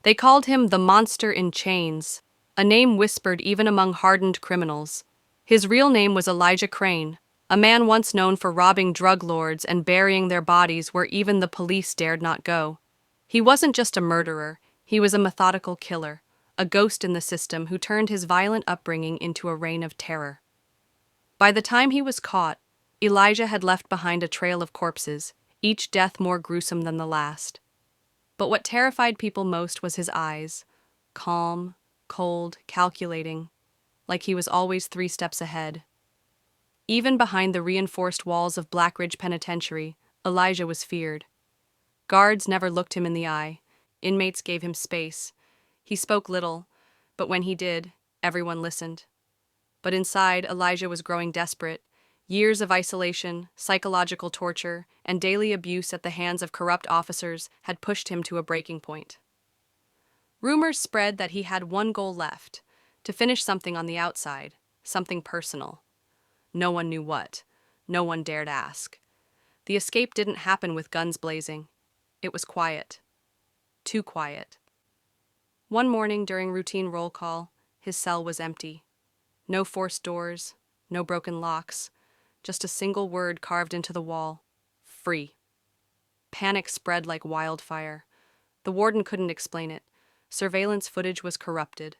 They called him the Monster in Chains, a name whispered even among hardened criminals. His real name was Elijah Crane, a man once known for robbing drug lords and burying their bodies where even the police dared not go. He wasn't just a murderer, he was a methodical killer, a ghost in the system who turned his violent upbringing into a reign of terror. By the time he was caught, Elijah had left behind a trail of corpses, each death more gruesome than the last. But what terrified people most was his eyes, calm, cold, calculating, like he was always 3 steps ahead. Even behind the reinforced walls of Black Ridge Penitentiary, Elijah was feared. Guards never looked him in the eye. Inmates gave him space. He spoke little, but when he did, everyone listened. But inside, Elijah was growing desperate. Years of isolation, psychological torture, and daily abuse at the hands of corrupt officers had pushed him to a breaking point. Rumors spread that he had one goal left, to finish something on the outside, something personal. No one knew what. No one dared ask. The escape didn't happen with guns blazing. It was quiet. Too quiet. One morning during routine roll call, his cell was empty. No forced doors, no broken locks, just a single word carved into the wall: free. Panic spread like wildfire. The warden couldn't explain it. Surveillance footage was corrupted.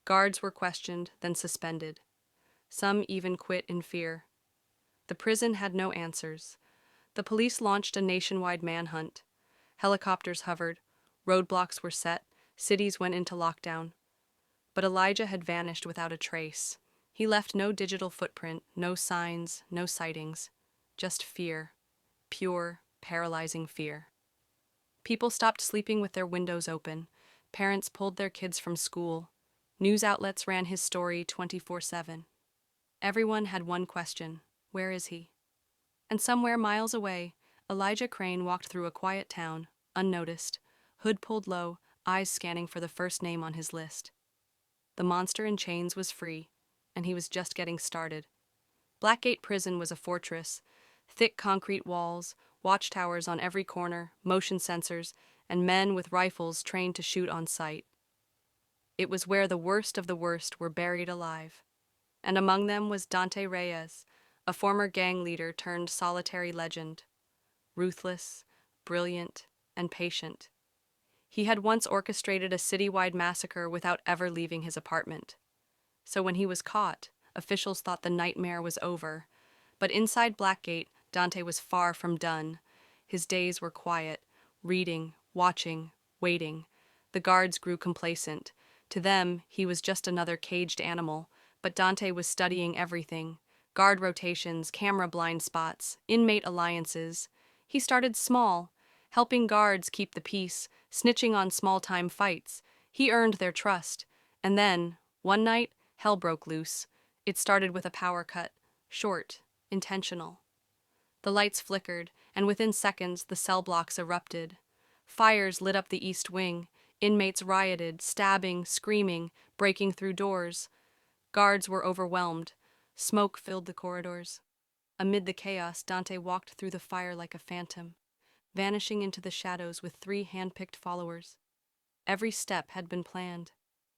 Guards were questioned, then suspended. Some even quit in fear. The prison had no answers. The police launched a nationwide manhunt. Helicopters hovered, roadblocks were set, cities went into lockdown. But Elijah had vanished without a trace. He left no digital footprint, no signs, no sightings. Just fear. Pure, paralyzing fear. People stopped sleeping with their windows open. Parents pulled their kids from school. News outlets ran his story 24/7. Everyone had one question: where is he? And somewhere miles away, Elijah Crane walked through a quiet town, unnoticed, hood pulled low, eyes scanning for the first name on his list. The monster in chains was free, and he was just getting started. Blackgate Prison was a fortress, thick concrete walls, watchtowers on every corner, motion sensors, and men with rifles trained to shoot on sight. It was where the worst of the worst were buried alive. And among them was Dante Reyes, a former gang leader turned solitary legend. Ruthless, brilliant, and patient. He had once orchestrated a citywide massacre without ever leaving his apartment. So when he was caught, officials thought the nightmare was over. But inside Blackgate, Dante was far from done. His days were quiet, reading, watching, waiting. The guards grew complacent. To them, he was just another caged animal, but Dante was studying everything: guard rotations, camera blind spots, inmate alliances. He started small, helping guards keep the peace, snitching on small-time fights. He earned their trust. And then, one night, hell broke loose. It started with a power cut, short, intentional. The lights flickered, and within seconds the cell blocks erupted. Fires lit up the East Wing. Inmates rioted, stabbing, screaming, breaking through doors. Guards were overwhelmed. Smoke filled the corridors. Amid the chaos, Dante walked through the fire like a phantom, vanishing into the shadows with 3 hand-picked followers. Every step had been planned,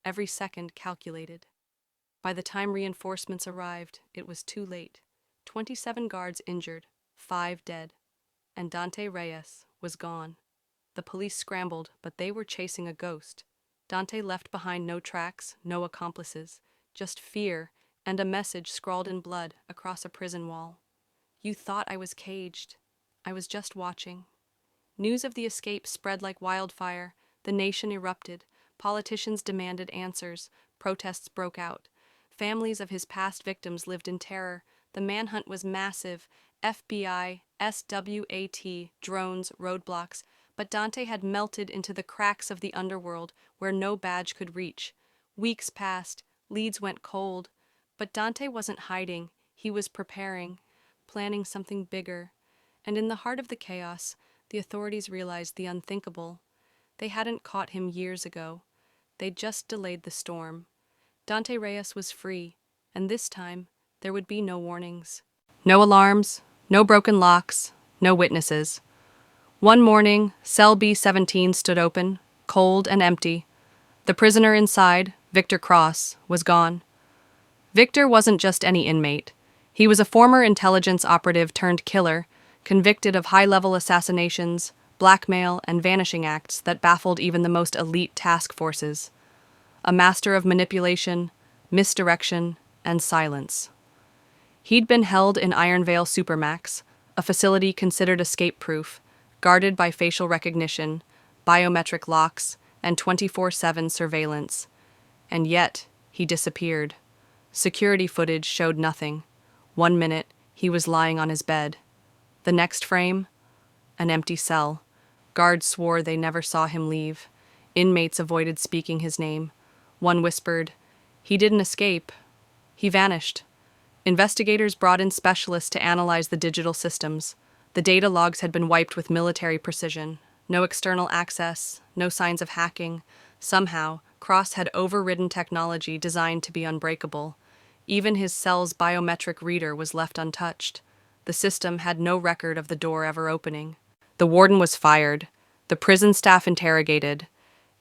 every second calculated. By the time reinforcements arrived, it was too late. 27 guards injured, 5 dead, and Dante Reyes was gone. The police scrambled, but they were chasing a ghost. Dante left behind no tracks, no accomplices, just fear and a message scrawled in blood across a prison wall. You thought I was caged. I was just watching. News of the escape spread like wildfire. The nation erupted. Politicians demanded answers. Protests broke out. Families of his past victims lived in terror. The manhunt was massive. FBI, SWAT, drones, roadblocks. But Dante had melted into the cracks of the underworld where no badge could reach. Weeks passed. Leads went cold. But Dante wasn't hiding. He was preparing, planning something bigger. And in the heart of the chaos, the authorities realized the unthinkable. They hadn't caught him years ago. They'd just delayed the storm. Dante Reyes was free, and this time, there would be no warnings. No alarms, no broken locks, no witnesses. One morning, cell B-17 stood open, cold and empty. The prisoner inside, Victor Cross, was gone. Victor wasn't just any inmate. He was a former intelligence operative turned killer, convicted of high-level assassinations, blackmail, and vanishing acts that baffled even the most elite task forces. A master of manipulation, misdirection, and silence. He'd been held in Ironvale Supermax, a facility considered escape-proof, guarded by facial recognition, biometric locks, and 24/7 surveillance. And yet, he disappeared. Security footage showed nothing. 1 minute, he was lying on his bed. The next frame, an empty cell. Guards swore they never saw him leave. Inmates avoided speaking his name. One whispered, "He didn't escape. He vanished." Investigators brought in specialists to analyze the digital systems. The data logs had been wiped with military precision. No external access, no signs of hacking. Somehow, Cross had overridden technology designed to be unbreakable. Even his cell's biometric reader was left untouched. The system had no record of the door ever opening. The warden was fired. The prison staff interrogated.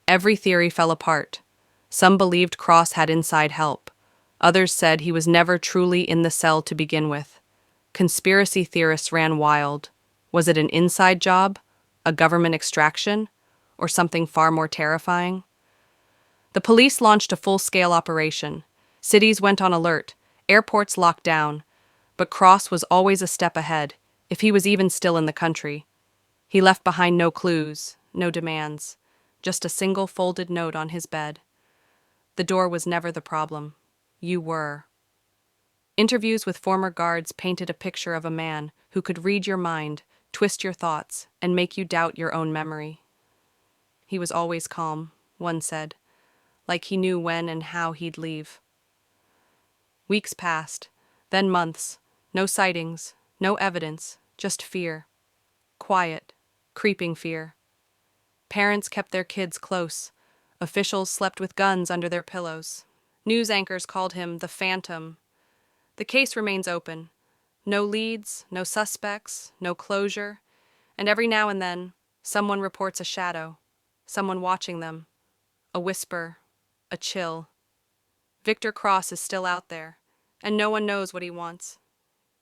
Every theory fell apart. Some believed Cross had inside help. Others said he was never truly in the cell to begin with. Conspiracy theorists ran wild. Was it an inside job, a government extraction, or something far more terrifying? The police launched a full-scale operation. Cities went on alert, airports locked down, but Cross was always a step ahead, if he was even still in the country. He left behind no clues, no demands, just a single folded note on his bed. The door was never the problem. You were. Interviews with former guards painted a picture of a man who could read your mind, twist your thoughts, and make you doubt your own memory. He was always calm, one said, like he knew when and how he'd leave. Weeks passed, then months. No sightings, no evidence, just fear. Quiet, creeping fear. Parents kept their kids close. Officials slept with guns under their pillows. News anchors called him the Phantom. The case remains open. No leads, no suspects, no closure. And every now and then, someone reports a shadow, someone watching them, a whisper, a chill. Victor Cross is still out there, and no one knows what he wants.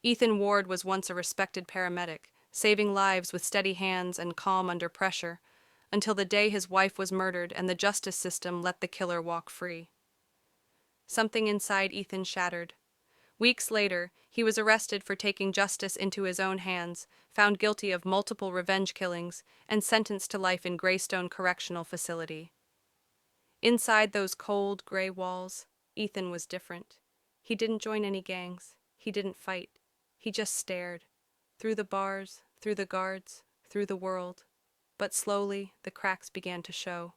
Ethan Ward was once a respected paramedic, saving lives with steady hands and calm under pressure, until the day his wife was murdered and the justice system let the killer walk free. Something inside Ethan shattered. Weeks later, he was arrested for taking justice into his own hands, found guilty of multiple revenge killings, and sentenced to life in Greystone Correctional Facility. Inside those cold, gray walls, Ethan was different. He didn't join any gangs. He didn't fight. He just stared. Through the bars, through the guards, through the world. But slowly, the cracks began to show.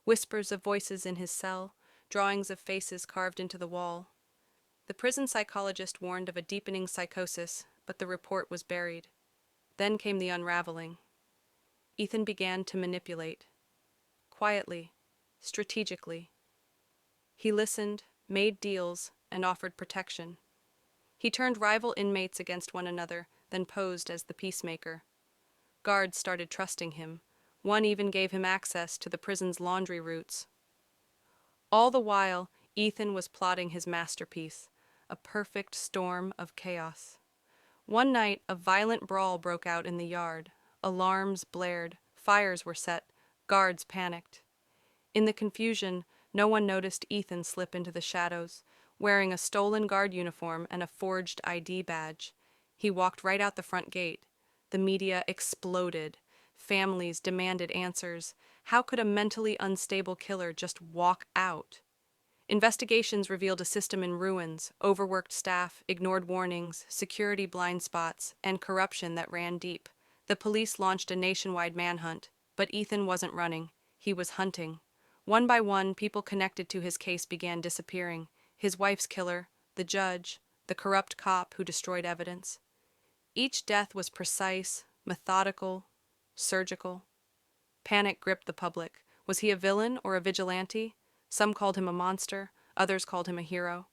Whispers of voices in his cell, drawings of faces carved into the wall. The prison psychologist warned of a deepening psychosis, but the report was buried. Then came the unraveling. Ethan began to manipulate. Quietly, strategically. He listened, made deals, and offered protection. He turned rival inmates against one another, then posed as the peacemaker. Guards started trusting him. One even gave him access to the prison's laundry routes. All the while, Ethan was plotting his masterpiece, a perfect storm of chaos. One night, a violent brawl broke out in the yard. Alarms blared, fires were set, guards panicked. In the confusion, no one noticed Ethan slip into the shadows, wearing a stolen guard uniform and a forged ID badge. He walked right out the front gate. The media exploded. Families demanded answers. How could a mentally unstable killer just walk out? Investigations revealed a system in ruins, overworked staff, ignored warnings, security blind spots, and corruption that ran deep. The police launched a nationwide manhunt, but Ethan wasn't running. He was hunting. One by one, people connected to his case began disappearing. His wife's killer, the judge, the corrupt cop who destroyed evidence. Each death was precise, methodical, surgical. Panic gripped the public. Was he a villain or a vigilante? Some called him a monster, others called him a hero.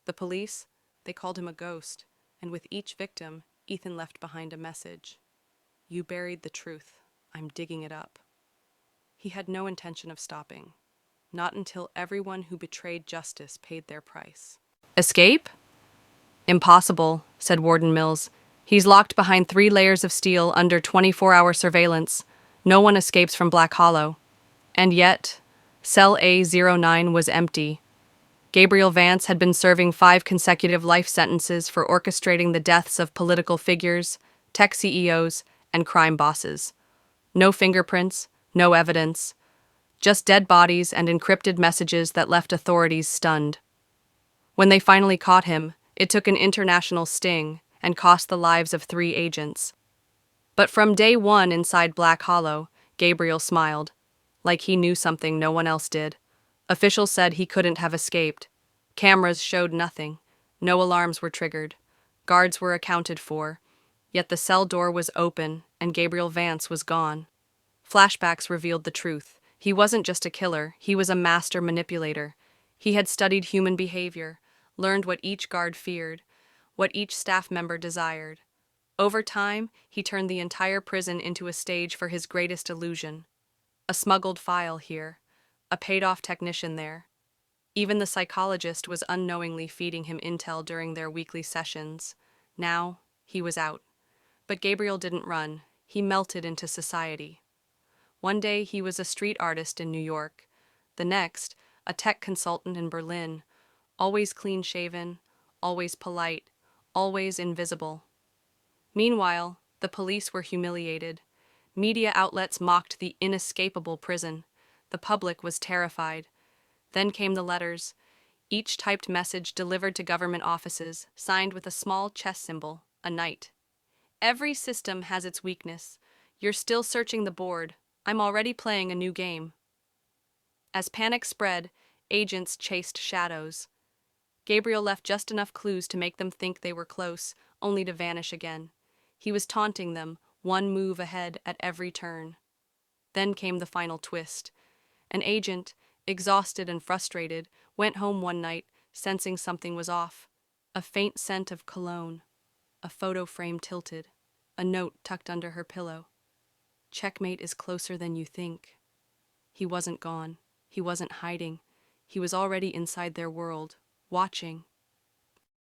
The police, they called him a ghost, and with each victim, Ethan left behind a message. You buried the truth. I'm digging it up. He had no intention of stopping, not until everyone who betrayed justice paid their price. Escape? Impossible, said Warden Mills. He's locked behind 3 layers of steel under 24-hour surveillance. No one escapes from Black Hollow. And yet, cell A09 was empty. Gabriel Vance had been serving 5 consecutive life sentences for orchestrating the deaths of political figures, tech CEOs, and crime bosses. No fingerprints, no evidence, just dead bodies and encrypted messages that left authorities stunned. When they finally caught him, it took an international sting and cost the lives of 3 agents. But from day one inside Black Hollow, Gabriel smiled, like he knew something no one else did. Officials said he couldn't have escaped. Cameras showed nothing. No alarms were triggered. Guards were accounted for. Yet the cell door was open, and Gabriel Vance was gone. Flashbacks revealed the truth. He wasn't just a killer, he was a master manipulator. He had studied human behavior, learned what each guard feared, what each staff member desired. Over time, he turned the entire prison into a stage for his greatest illusion. A smuggled file here, a paid-off technician there. Even the psychologist was unknowingly feeding him intel during their weekly sessions. Now, he was out. But Gabriel didn't run. He melted into society. One day, he was a street artist in New York. The next, a tech consultant in Berlin. Always clean-shaven, always polite, always invisible. Meanwhile, the police were humiliated. Media outlets mocked the inescapable prison. The public was terrified. Then came the letters, each typed message delivered to government offices, signed with a small chess symbol, a knight. Every system has its weakness. You're still searching the board. I'm already playing a new game. As panic spread, agents chased shadows. Gabriel left just enough clues to make them think they were close, only to vanish again. He was taunting them, one move ahead at every turn. Then came the final twist. An agent, exhausted and frustrated, went home one night, sensing something was off. A faint scent of cologne, a photo frame tilted, a note tucked under her pillow. Checkmate is closer than you think. He wasn't gone. He wasn't hiding. He was already inside their world, watching,